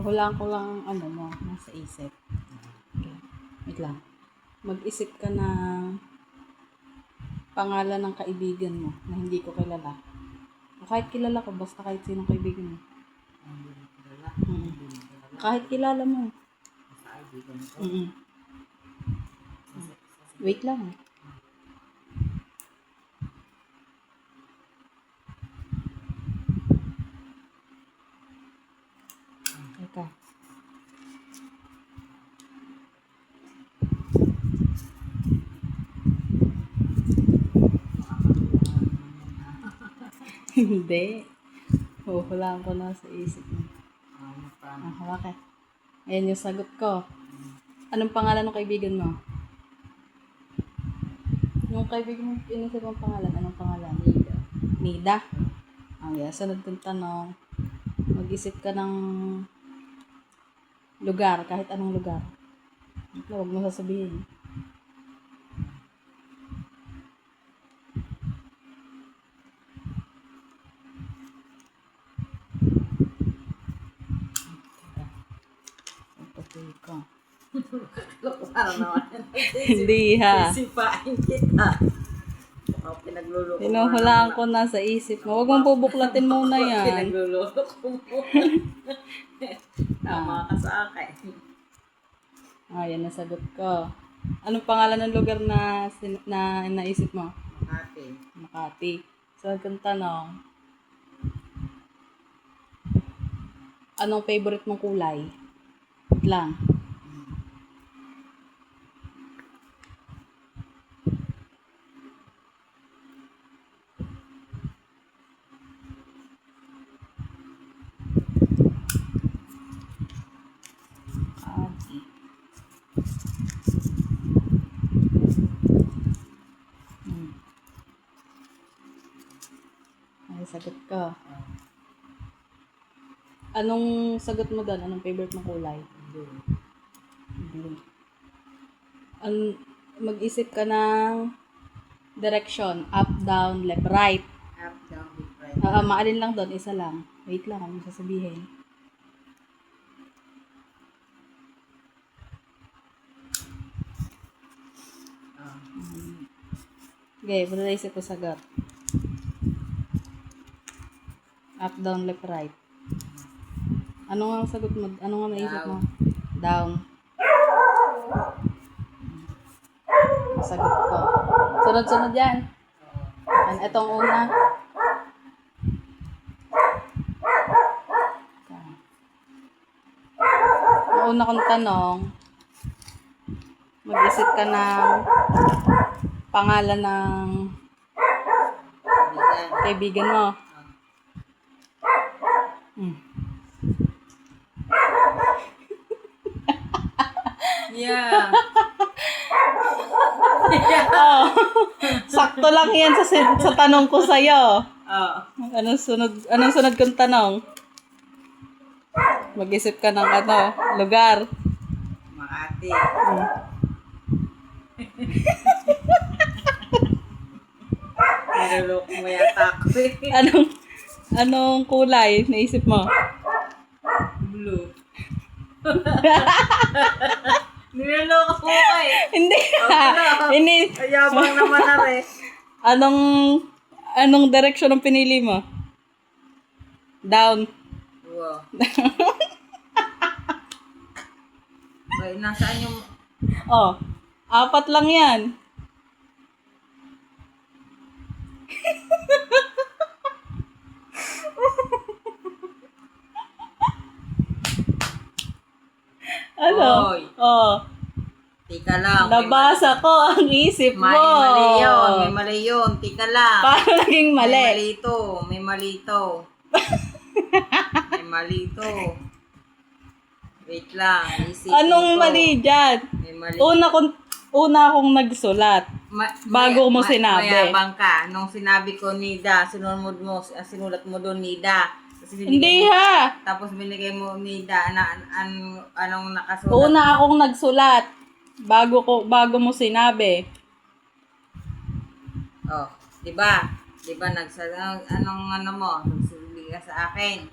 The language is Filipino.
Hulaan ko lang ang ano mo, nasa isip. Okay. Wait lang. Mag-isip ka ng pangalan ng kaibigan mo na hindi ko kilala. O kahit kilala ko, basta kahit sinong kaibigan mo. Kahit kilala mo. Wait lang. Teka. Hindi. Huhulaan ko na sa isip mo. Bakit? Ayan yung sagot ko. Anong pangalan ng kaibigan mo? Yung kaibigan mo, inisip mong pangalan. Anong pangalan? Nida. Nida? Yeah. Sunod kong tanong. Mag-isip ka ng lugar. Kahit anong lugar. Huwag mo sasabihin. Ko. Hindi ha. Isipain kita. Pinagluloko mo. Pinuhulaan ko na sa isip mo. Huwag mong bubuklatin muna yan. Pinagluloko mo. Tama ka sa akin. Yan nasagot ko. Anong pangalan ng lugar na naisip mo? Makati. Makati. So, kung tanong, anong favorite mong kulay? Wait lang. Ay, sagot ko. Anong sagot mo doon? Anong favorite mong kulay? Blue. Mag-isip ka ng direction. Up, down, left, right. Up, down, left, right. Maalin lang doon. Isa lang. Wait lang. Ano sasabihin? Okay. Pwede na isip ko sagot. Up, down, left, right. Ano nga ang sagot mo? Ano nga naisip mo? Down. Sagot ko. Sunod-sunod yan. Itong una. Ang una kong tanong, mag-isip ka ng pangalan ng kaibigan mo. Yeah. Sakto lang yan sa tanong ko sa'yo. Anong sunod kong tanong? Mag-isip ka ng lugar. Makati. Naluloko mo yata ako eh. Anong kulay naisip mo? Blue. Niloloko mo ka eh. Hindi. Ayabang naman na rin. Anong direction ang pinili mo? Down. Wow. Ay, nasaan yung... Apat lang yan. Ano? Hoy. Tika lang. Nabasa ko ang isip mo. May mali yun. Tika lang. Paano naging mali? May mali ito. May mali ito. Wait lang. Anong mali dyan? May mali. Una akong nagsulat. Bago mo sinabi. Mayabang ka. Nung sinabi ko, Nida, sinulat mo doon, Nida. Hindi ha. Tapos binigay mo, Nida, anong nakasulat? Una akong nagsulat. Bago mo sinabi. Di ba? Di ba, nagsulat ka sa akin?